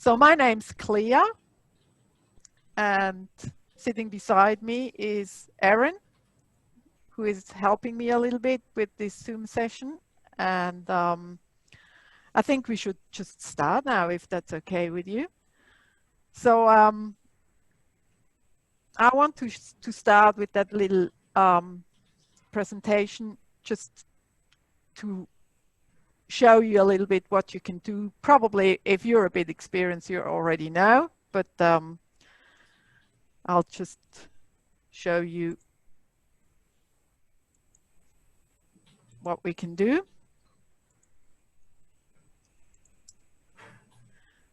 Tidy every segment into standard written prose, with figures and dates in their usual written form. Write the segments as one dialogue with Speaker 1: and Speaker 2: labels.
Speaker 1: So my name's Clea, and sitting beside me is Erin, who is helping me a little bit with this Zoom session. And I think we should just start now, if that's okay with you. So I want to start with that little presentation, just to show you a little bit what you can do. Probably, if you're a bit experienced, you already know, but I'll just show you what we can do.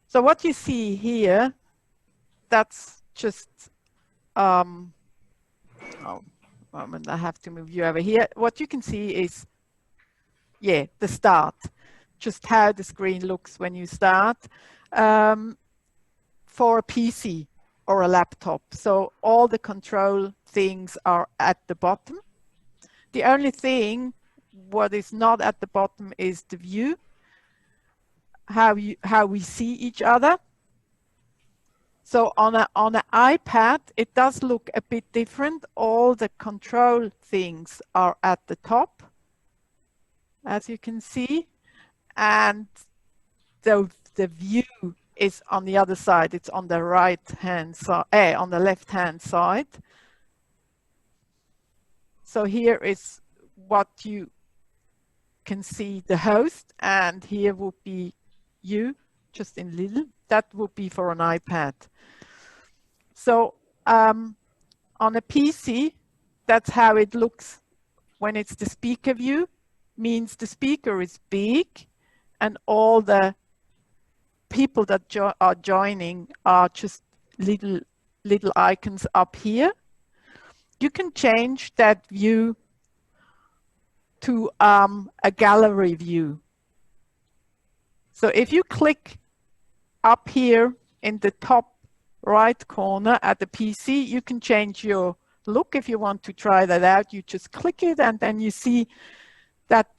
Speaker 1: So what you see here, that's just, oh, moment, I have to move you over here. What you can see is, yeah, the start, just how the screen looks when you start for a PC or a laptop. So all the control things are at the bottom. The only thing what is not at the bottom is the view, how we see each other. So on an iPad, it does look a bit different. All the control things are at the top, as you can see, and the view is on the other side. It's on the right-hand side, on the left-hand side. So here is what you can see, the host, and here would be you, just in little. That would be for an iPad. So on a PC, that's how it looks when it's the speaker view. Means the speaker is big, and all the people that are joining are just little icons up here. You can change that view to a gallery view. So if you click up here in the top right corner at the PC, you can change your look. If you want to try that out, you just click it, and then you see that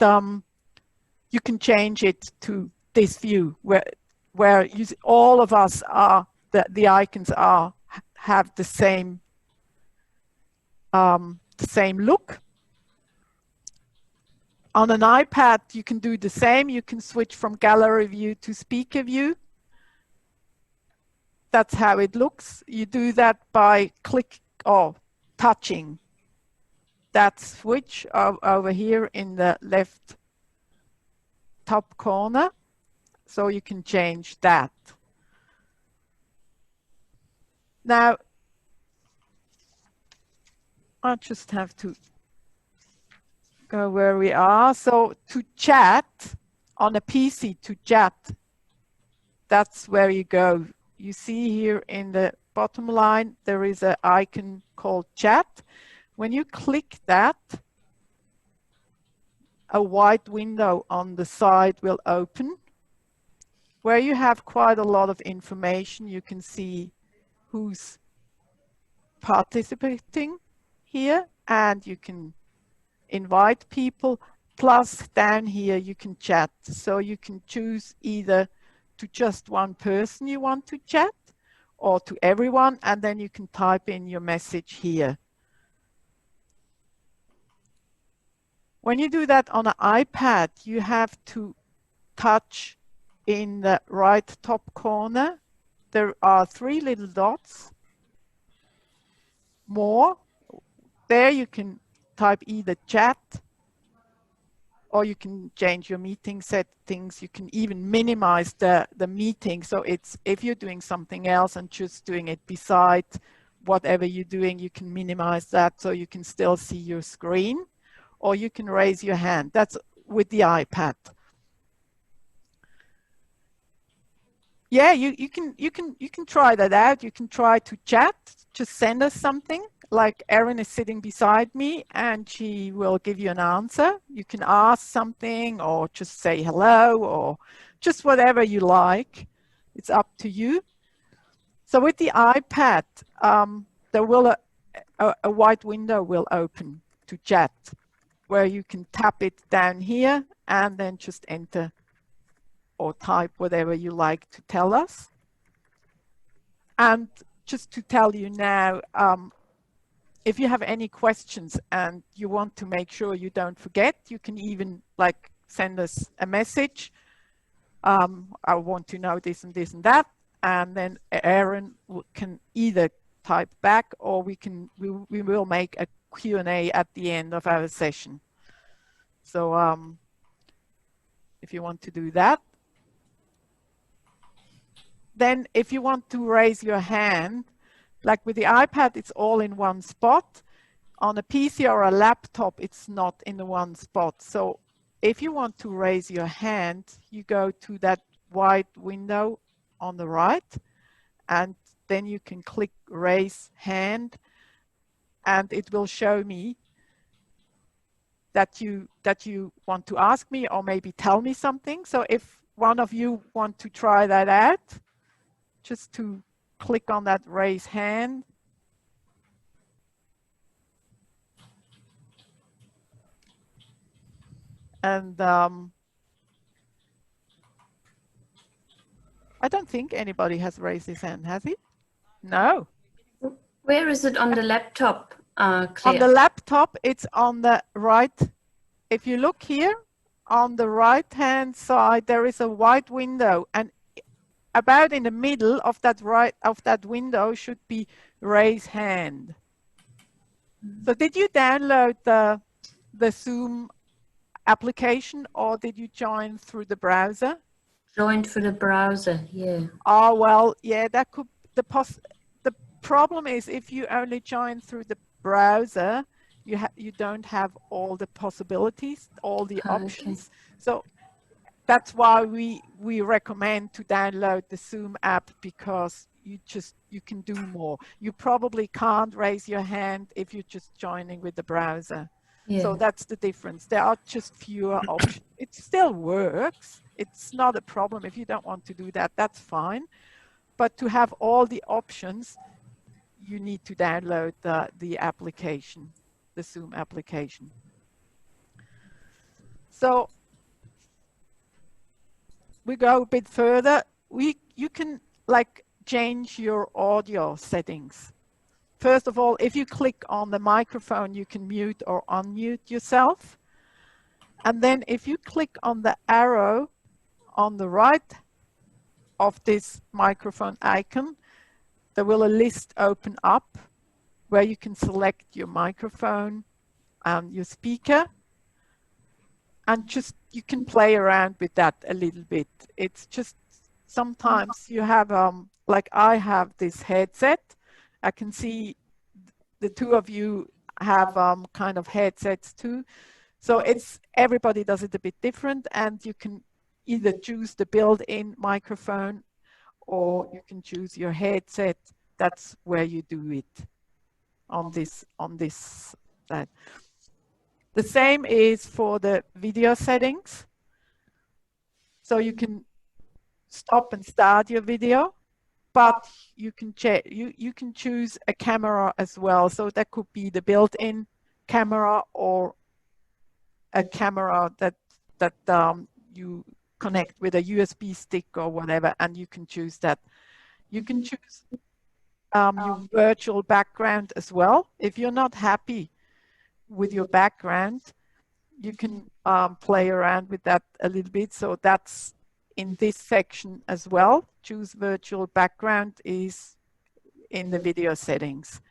Speaker 1: you can change it to this view where all of us are, the icons have the same look. On an iPad, you can do the same. You can switch from gallery view to speaker view. That's how it looks. You do that by touching that switch over here in the left top corner. So you can change that. Now, I just have to go where we are. So to chat on a PC, to chat, that's where you go. You see here in the bottom line, there is an icon called chat. When you click that, a white window on the side will open, where you have quite a lot of information. You can see who's participating here, and you can invite people. Plus down here you can chat. So you can choose either to just one person you want to chat or to everyone, and then you can type in your message here. When you do that on an iPad, you have to touch in the right top corner. There are 3 little dots. More. There you can type either chat, or you can change your meeting settings. You can even minimize the meeting. So it's, if you're doing something else and just doing it beside whatever you're doing, you can minimize that so you can still see your screen, or you can raise your hand. That's with the iPad. Yeah, you can try that out. You can try to chat. Just send us something. Like Erin is sitting beside me, and she will give you an answer. You can ask something, or just say hello, or just whatever you like. It's up to you. So with the iPad, there will a white window will open to chat, where you can tap it down here and then just enter or type whatever you like to tell us. And just to tell you now, if you have any questions and you want to make sure you don't forget, you can even like send us a message. I want to know this and this and that, and then Aaron can either type back, or we will make a Q&A at the end of our session. So if you want to do that. Then if you want to raise your hand, like with the iPad, it's all in one spot. On a PC or a laptop, it's not in the one spot. So if you want to raise your hand, you go to that white window on the right, and then you can click raise hand, and it will show me that you want to ask me or maybe tell me something. So if one of you want to try that out, just to click on that raise hand. And I don't think anybody has raised his hand, has he? No.
Speaker 2: Where is it on the laptop, Claire?
Speaker 1: On the laptop, it's on the right. If you look here, on the right-hand side, there is a white window, and about in the middle of that window should be raise hand. So did you download the Zoom application, or did you join through the browser?
Speaker 2: Joined through the browser, yeah.
Speaker 1: Oh, well, yeah, that could, the problem is if you only join through the browser, you don't have all the possibilities, all the options. Okay. So that's why we recommend to download the Zoom app, because you can do more. You probably can't raise your hand if you're just joining with the browser. Yeah. So that's the difference. There are just fewer options. It still works. It's not a problem. If you don't want to do that, that's fine. But to have all the options, you need to download the application, the Zoom application. So we go a bit further. You can like change your audio settings. First of all, if you click on the microphone, you can mute or unmute yourself. And then if you click on the arrow on the right of this microphone icon, there will a list open up where you can select your microphone and your speaker. And just, you can play around with that a little bit. It's just, sometimes you have, like I have this headset. I can see the two of you have kind of headsets too. So it's, everybody does it a bit different, and you can either choose the built-in microphone or you can choose your headset. That's where you do it on this side. The same is for the video settings. So you can stop and start your video, but you can choose a camera as well. So that could be the built-in camera or a camera that you connect with a USB stick or whatever, and you can choose that. You can choose your virtual background as well. If you're not happy with your background, you can play around with that a little bit. So that's in this section as well. Choose virtual background is in the video settings.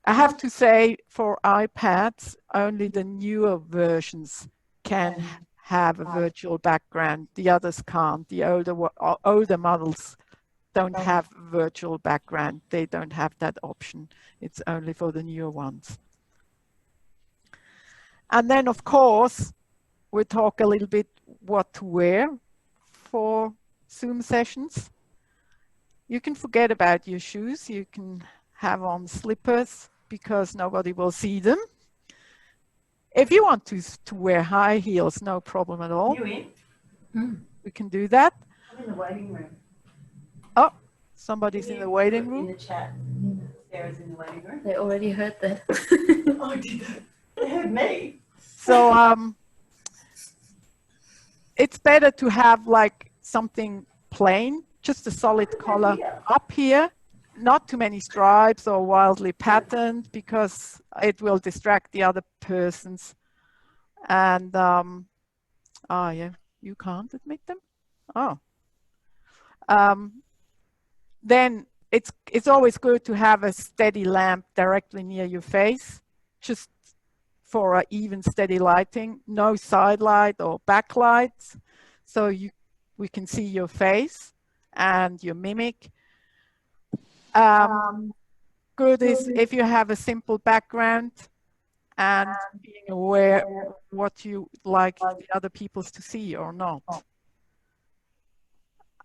Speaker 1: I have to say, for iPads, only the newer versions can have a virtual background. The others can't. The older models don't have virtual background. They don't have that option. It's only for the newer ones. And then, of course, we'll talk a little bit what to wear for Zoom sessions. You can forget about your shoes. You can have on slippers because nobody will see them. If you want to wear high heels, no problem at all.
Speaker 3: You in?
Speaker 1: We can do that.
Speaker 3: I'm in the waiting room.
Speaker 1: Oh, somebody's in the waiting room.
Speaker 3: In the chat. Sarah's in the waiting room.
Speaker 2: They already heard that.
Speaker 3: Oh, did they? They heard me.
Speaker 1: So it's better to have like something plain, just a solid color up here, not too many stripes or wildly patterned, because it will distract the other persons. And yeah, you can't admit them. Oh, then it's always good to have a steady lamp directly near your face, just for even steady lighting. No side light or backlights, so we can see your face and your mimic. Good is if you have a simple background and being aware what you like the other people to see or not.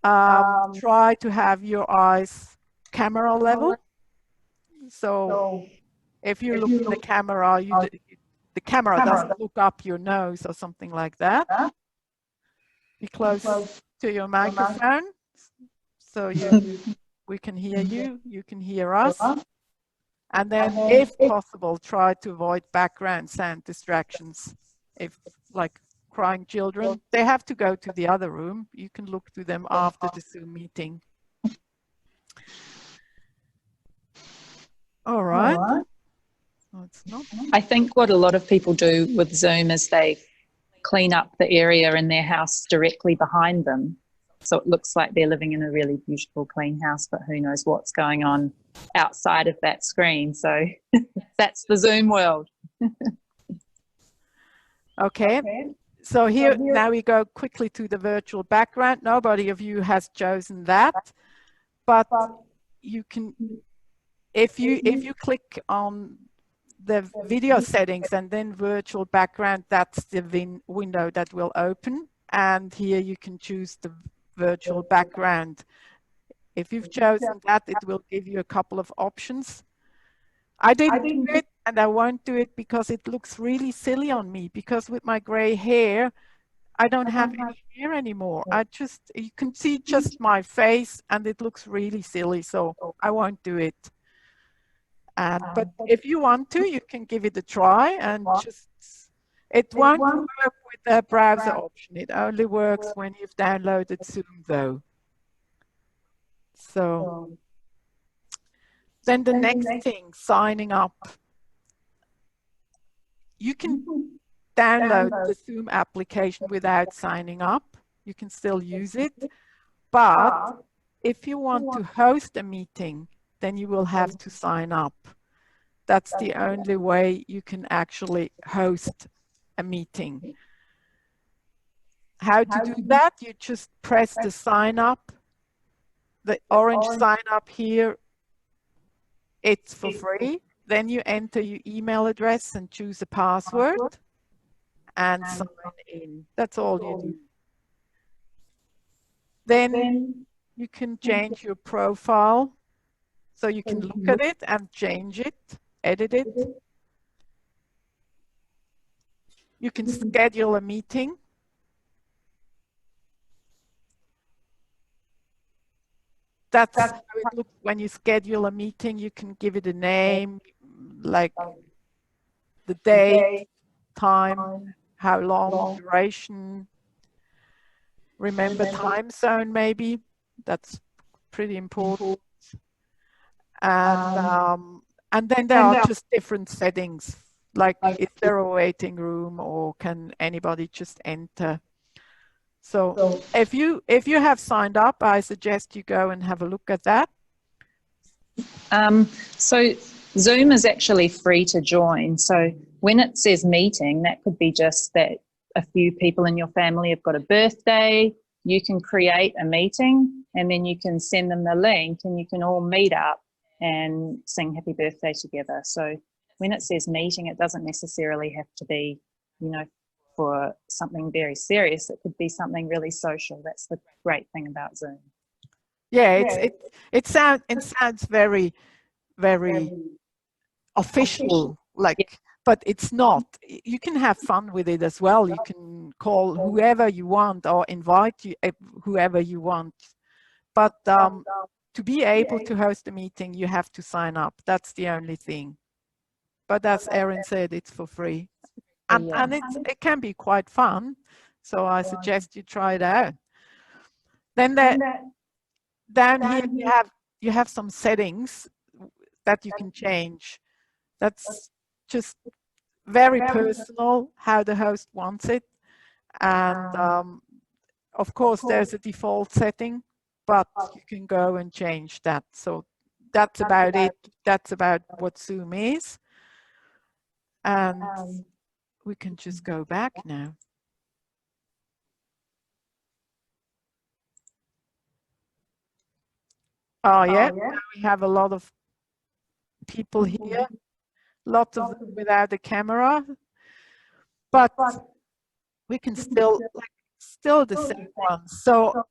Speaker 1: Try to have your eyes camera level. So if you look in the camera, the camera doesn't look up your nose or something like that. Be close to your microphone, so we can hear you, you can hear us. And then, if possible, try to avoid background sound distractions. If, like, crying children, they have to go to the other room. You can look to them after the Zoom meeting. All right. No, it's not.
Speaker 4: I think what a lot of people do with Zoom is they clean up the area in their house directly behind them. So it looks like they're living in a really beautiful, clean house, but who knows what's going on outside of that screen. So that's the Zoom world.
Speaker 1: Okay. So here, now we go quickly to the virtual background. Nobody of you has chosen that, but you can, if you click on the video settings and then virtual background, that's the window that will open. And here you can choose the virtual background. If you've chosen that, it will give you a couple of options. I didn't do it, and I won't do it because it looks really silly on me, because with my gray hair, I don't have any hair anymore. You can see just my face and it looks really silly, so I won't do it. But if you want to, you can give it a try, and it won't work with the browser option. It only works when you've downloaded Zoom, though. So then the next thing, signing up. You can download the Zoom application without signing up. You can still use it. But if you want to host a meeting, then you will have to sign up. That's the only way you can actually host a meeting. How to do that? You just press the sign up, the orange sign up here. It's for free. Then you enter your email address and choose a password and sign in. That's all you do. Then you can change your profile, so you can look at it and change it, edit it. You can schedule a meeting. That's how it looks when you schedule a meeting. You can give it a name, like the date, time, how long, duration. Remember time zone, maybe. That's pretty important. And then there are just different settings, like is there a waiting room, or can anybody just enter? So if you have signed up, I suggest you go and have a look at that.
Speaker 4: So Zoom is actually free to join. So when it says meeting, that could be just that a few people in your family have got a birthday. You can create a meeting and then you can send them the link and you can all meet up and sing happy birthday together. So when it says meeting, it doesn't necessarily have to be, you know, for something very serious. It could be something really social. That's the great thing about Zoom.
Speaker 1: Yeah, it sounds very, very official, like, but it's not. You can have fun with it as well. You can call whoever you want or invite whoever you want. But to be able to host a meeting, you have to sign up. That's the only thing. But as Erin said, it's for free. And it can be quite fun. So I suggest you try it out. Then down here you have some settings that you can change. That's just very personal how the host wants it. And of course, there's a default setting, but you can go and change that. So that's about it. That's about what Zoom is. And we can just go back now. Oh, yeah. Now we have a lot of people here, lots of them without a camera, but we can still, still the same ones. So,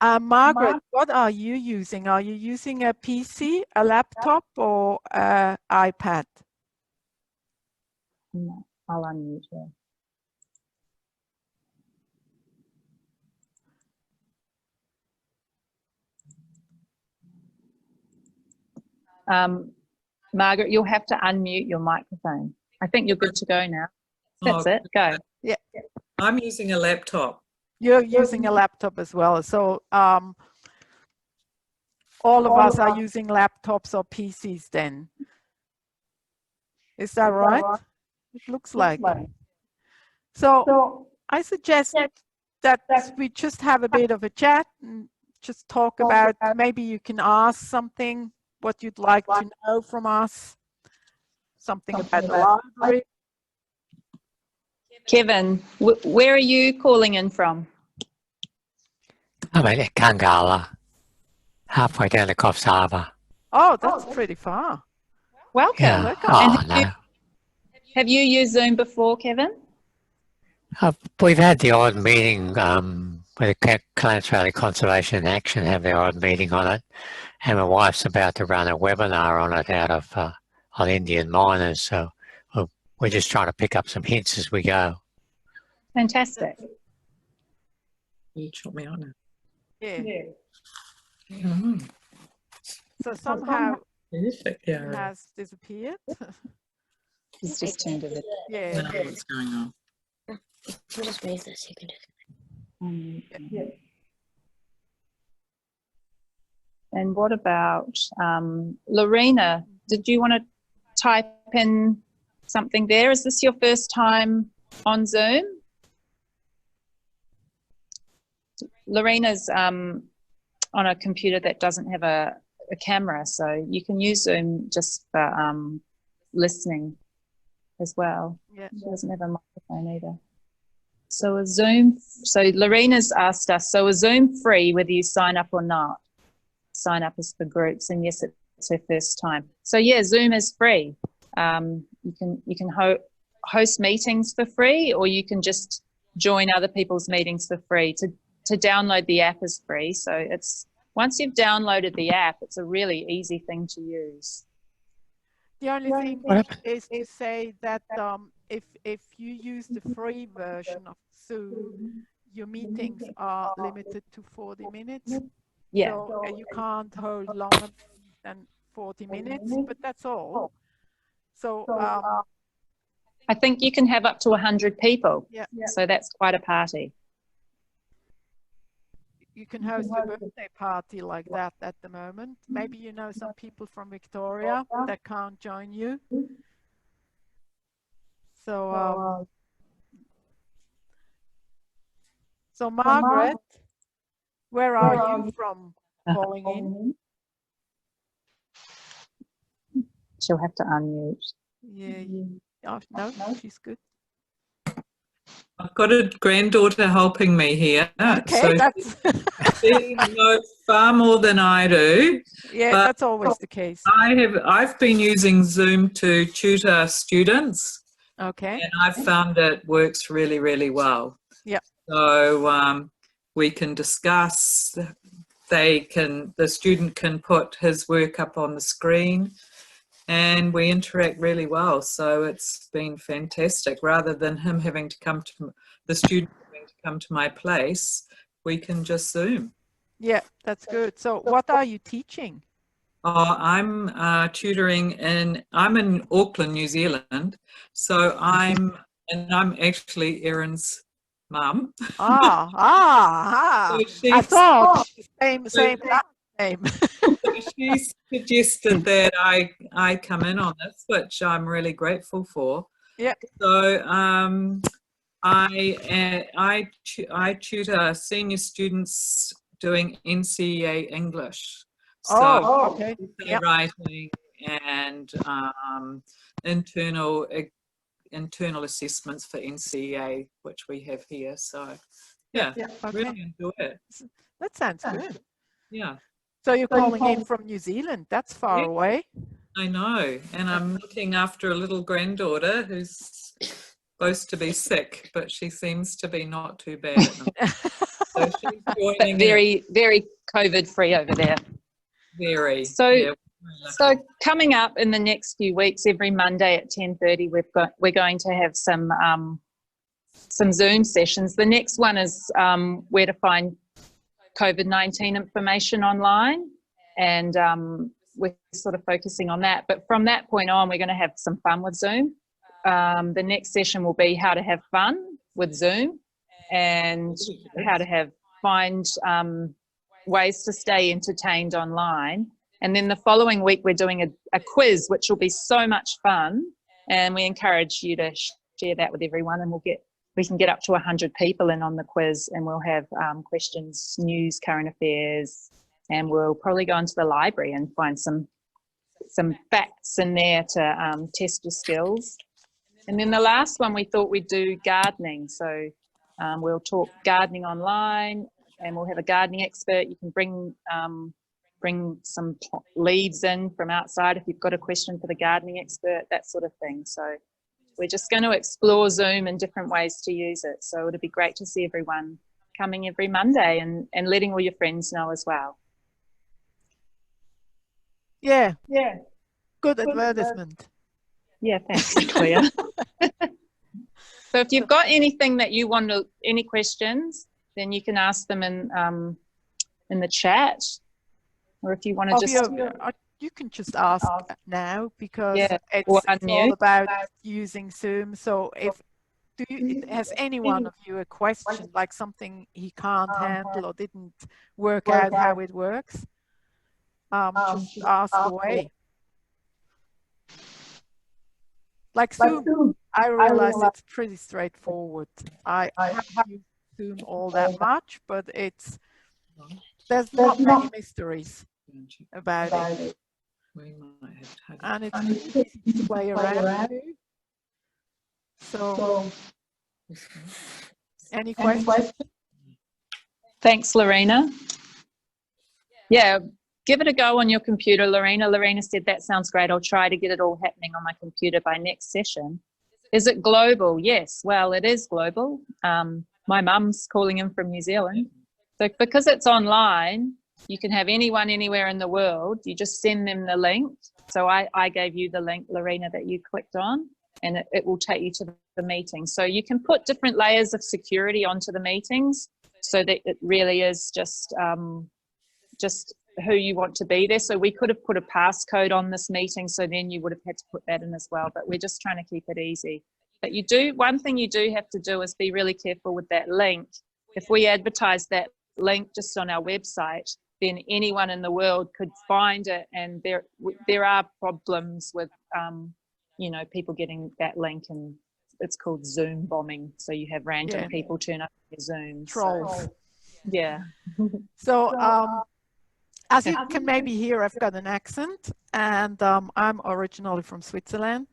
Speaker 1: Margaret, what are you using? Are you using a PC, a laptop, or an iPad?
Speaker 4: No, I'll unmute her. Margaret, you'll have to unmute your microphone. I think you're good to go now. That's it. Go.
Speaker 1: Yeah.
Speaker 5: I'm using a laptop.
Speaker 1: You're using a laptop as well. So all of us are using laptops or PCs then. Is that right? It looks like. So I suggest that we just have a bit of a chat and just talk about, maybe you can ask something, what you'd like to know from us, something about the library.
Speaker 4: Kevin, where are you calling in from?
Speaker 6: I'm at Kangala, halfway down the Coffs Harbour.
Speaker 1: Oh, that's pretty far.
Speaker 4: Welcome.
Speaker 6: Yeah.
Speaker 1: Welcome.
Speaker 6: Oh,
Speaker 4: And
Speaker 6: no.
Speaker 4: Have you used Zoom before, Kevin?
Speaker 6: We've had the odd meeting with the Clan Valley Conservation Action, have their odd meeting on it. And my wife's about to run a webinar on it out of on Indian miners. So we're just trying to pick up some hints as we go.
Speaker 4: Fantastic.
Speaker 5: You put me on it.
Speaker 1: Yeah.
Speaker 5: Mm,
Speaker 1: So somehow
Speaker 5: perfect.
Speaker 1: it
Speaker 5: Yeah.
Speaker 1: has disappeared.
Speaker 4: It's just turned it.
Speaker 5: I
Speaker 1: Yeah.
Speaker 5: don't know what's going on.
Speaker 7: We'll just raise this. You can just.
Speaker 4: And what about Lorena? Did you want to type in something there? Is this your first time on Zoom? Lorena's on a computer that doesn't have a camera, so you can use Zoom just for listening as well.
Speaker 1: Yeah.
Speaker 4: She doesn't have a microphone either. So a Zoom, so Lorena's asked us, so a Zoom free whether you sign up or not? Sign up is for groups, and yes, it's her first time. So yeah, Zoom is free. You can host meetings for free, or you can just join other people's meetings for free. To download the app is free. So it's, once you've downloaded the app, it's a really easy thing to use.
Speaker 1: The only thing is to say that if you use the free version of Zoom, your meetings are limited to 40 minutes.
Speaker 4: Yeah.
Speaker 1: So you can't hold longer than 40 minutes, but that's all. So
Speaker 4: I think you can have up to 100 people.
Speaker 1: yeah,
Speaker 4: So that's quite a party.
Speaker 1: you can host a birthday party like that at the moment. Maybe you know some people from Victoria that can't join you. So so Margaret, where are you from calling in?
Speaker 4: She'll have to unmute.
Speaker 1: Yeah. Oh, no, she's good.
Speaker 5: I've got a granddaughter helping me here.
Speaker 1: Okay,
Speaker 5: So
Speaker 1: that's
Speaker 5: she knows far more than I do.
Speaker 1: yeah,
Speaker 5: but
Speaker 1: that's always the case.
Speaker 5: I've been using Zoom to tutor students,
Speaker 1: Okay.
Speaker 5: and I've found it works really, really well.
Speaker 1: Yeah.
Speaker 5: So we can discuss. The student can put his work up on the screen, and we interact really well. So it's been fantastic. Rather than him having to come to the student having to come to my place, we can just Zoom.
Speaker 1: Yeah, that's good. So what are you teaching?
Speaker 5: I'm tutoring I'm in Auckland, New Zealand. So I'm actually Erin's mum.
Speaker 1: Ah.
Speaker 5: So
Speaker 1: I thought same. Same.
Speaker 5: So she suggested that I come in on this, which I'm really grateful for.
Speaker 1: Yeah.
Speaker 5: So I tutor senior students doing NCEA English. So
Speaker 1: Oh, okay.
Speaker 5: essay
Speaker 1: Yeah.
Speaker 5: writing and internal assessments for NCEA, which we have here. So yeah,
Speaker 1: Okay.
Speaker 5: really enjoy it.
Speaker 1: That sounds good.
Speaker 5: Yeah.
Speaker 1: So you're calling in from New Zealand. That's far
Speaker 5: Yeah.
Speaker 1: away.
Speaker 5: I know, and I'm looking after a little granddaughter who's supposed to be sick, but she seems to be not too bad at the moment. So she's joining
Speaker 4: But
Speaker 5: in.
Speaker 4: very, very COVID free over there.
Speaker 5: Very.
Speaker 4: So,
Speaker 5: yeah,
Speaker 4: so coming up in the next few weeks, every Monday at 10:30, we're going to have some Zoom sessions. The next one is where to find COVID-19 information online, and we're sort of focusing on that. But from that point on, we're going to have some fun with Zoom. The next session will be how to have fun with Zoom, and how to find ways to stay entertained online. And then the following week, we're doing a quiz, which will be so much fun. And we encourage you to share that with everyone, and we can get up to 100 people in on the quiz, and we'll have questions, news, current affairs, and we'll probably go into the library and find some facts in there to test your skills. And then the last one, we thought we'd do gardening. So we'll talk gardening online, and we'll have a gardening expert. You can bring some leaves in from outside if you've got a question for the gardening expert, that sort of thing. So we're just going to explore Zoom and different ways to use it. So it'd be great to see everyone coming every Monday, and letting all your friends know as well.
Speaker 1: Yeah. Good advertisement.
Speaker 4: Yeah, thanks, Claire. So if you've got anything that you want to, any questions, then you can ask them in the chat, or if you want to just
Speaker 1: you can just ask now, because it's
Speaker 4: or
Speaker 1: all
Speaker 4: unmute.
Speaker 1: about using Zoom. So has any one of you a question, like something he can't handle or didn't work out how it works? Just ask away. Like Zoom, I realize it's pretty straightforward. I haven't used Zoom all that much, but there's not many mysteries about it.
Speaker 5: We might have to
Speaker 1: And it's easy to play around too. So, any questions?
Speaker 4: Thanks, Lorena. Yeah, give it a go on your computer, Lorena. Lorena said that sounds great. I'll try to get it all happening on my computer by next session. Is it global? Yes, well, it is global. My mum's calling in from New Zealand. So because it's online, you can have anyone anywhere in the world. You just send them the link. So I gave you the link, Lorena, that you clicked on, and it will take you to the meeting. So you can put different layers of security onto the meetings, so that it really is just who you want to be there. So we could have put a passcode on this meeting, so then you would have had to put that in as well, but we're just trying to keep it easy. But one thing you do have to do is be really careful with that link. If we advertise that link just on our website, then anyone in the world could find it, and there are problems with people getting that link, and it's called Zoom bombing. So you have random people turn up on your Zoom.
Speaker 1: Trolls.
Speaker 4: So, yeah.
Speaker 1: So as you can maybe hear, I've got an accent, and I'm originally from Switzerland.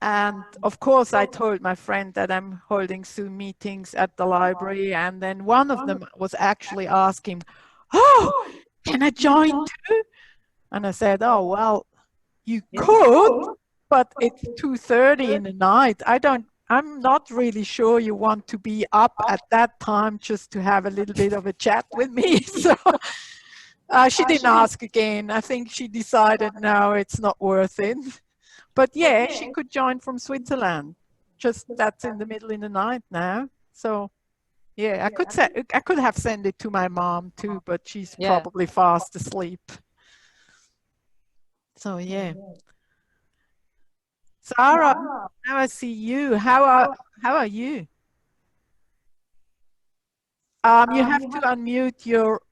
Speaker 1: And of course, I told my friend that I'm holding Zoom meetings at the library, and then one of them was actually asking, "Oh, can I join too?" And I said, "Oh, well, you could, but it's 2:30 in the night. I'm not really sure you want to be up at that time just to have a little bit of a chat with me." So she didn't ask again. I think she decided, no, it's not worth it. But yeah, she could join from Switzerland. Just that's in the middle of the night now. So yeah, I could have sent it to my mom too, but she's probably fast asleep. So yeah. Sarah, now I see you. How are you? You have to unmute your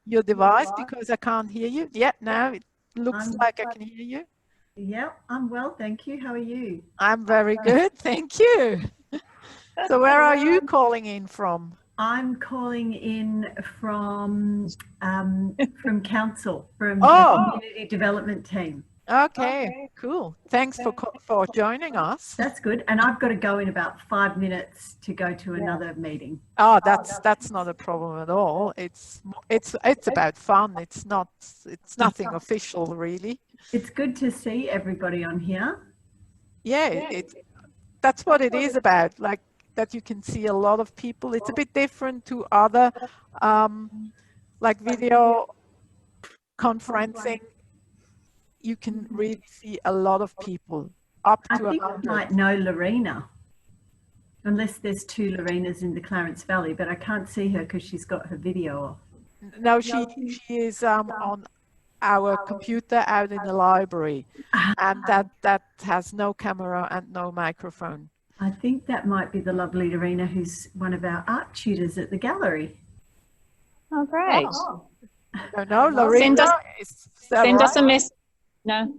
Speaker 1: your device because I can't hear you. Yeah, now it looks like I can hear you.
Speaker 3: Yeah, I'm well, thank you. How are you?
Speaker 1: I'm very good, thank you. So where are you calling in from?
Speaker 3: I'm calling in from council, from
Speaker 1: Oh.
Speaker 3: the community development team.
Speaker 1: Okay, cool. Thanks for joining us.
Speaker 3: That's good. And I've got to go in about 5 minutes to go to another meeting.
Speaker 1: Oh, that's not a problem at all. It's about fun. It's nothing official really.
Speaker 3: It's good to see everybody on here.
Speaker 1: Yeah, that's what it is about. Like that you can see a lot of people. It's a bit different to other like video conferencing. You can really see a lot of people, up
Speaker 3: I
Speaker 1: to
Speaker 3: think I
Speaker 1: 100.
Speaker 3: might know Lorena, unless there's 2 Lorenas in the Clarence Valley, but I can't see her because she's got her video off.
Speaker 1: No, she is on our computer out in the library, and that has no camera and no microphone.
Speaker 3: I think that might be the lovely Lorena who's one of our art tutors at the gallery.
Speaker 4: Oh, great.
Speaker 1: No, Lorena,
Speaker 4: Send us a message. No.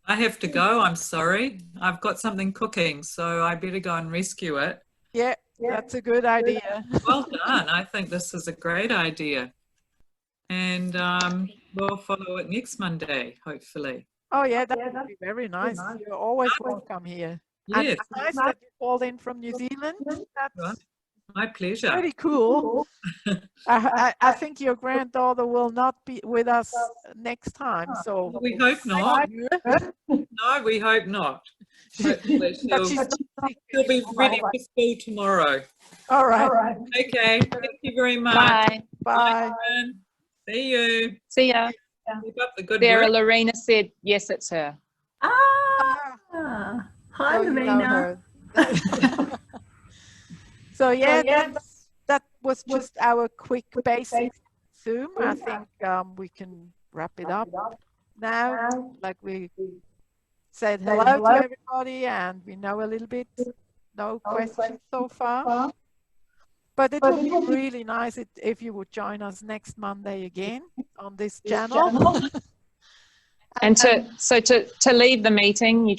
Speaker 5: I have to go. I'm sorry. I've got something cooking, so I better go and rescue it.
Speaker 1: Yeah, that's a good idea.
Speaker 5: Well done. I think this is a great idea. And we'll follow it next Monday, hopefully.
Speaker 1: Oh yeah, that would be very nice. You're always welcome here. And
Speaker 5: Yes,
Speaker 1: it's nice that you called in from New Zealand. That's
Speaker 5: right. My pleasure.
Speaker 1: pretty cool. I think your granddaughter will not be with us next time. So
Speaker 5: We hope not. No, we hope not. Hopefully
Speaker 1: But
Speaker 5: she'll be ready for school tomorrow.
Speaker 1: all right.
Speaker 5: Okay. Thank you very much.
Speaker 4: Bye.
Speaker 1: Bye.
Speaker 5: Everyone. See you.
Speaker 4: See ya.
Speaker 5: Keep up the good
Speaker 4: Sarah
Speaker 5: work.
Speaker 4: Lorena said, yes, it's her.
Speaker 3: Ah, hi,
Speaker 1: So you know
Speaker 3: Lorena.
Speaker 1: her. So yeah, that was just our quick basic Zoom. I think we can wrap it up now. Like we said hello to everybody and we know a little bit. No questions so far. But it would be really nice if you would join us next Monday again on this channel.
Speaker 4: And to leave the meeting,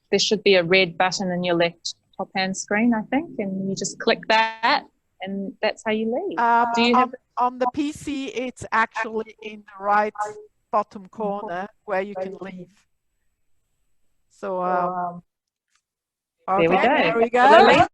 Speaker 4: there should be a red button in your left top hand screen, I think, and you just click that and that's how you leave. Do you have
Speaker 1: on the PC, it's actually in the right bottom corner where you can leave. So
Speaker 4: there we go.
Speaker 1: There we go.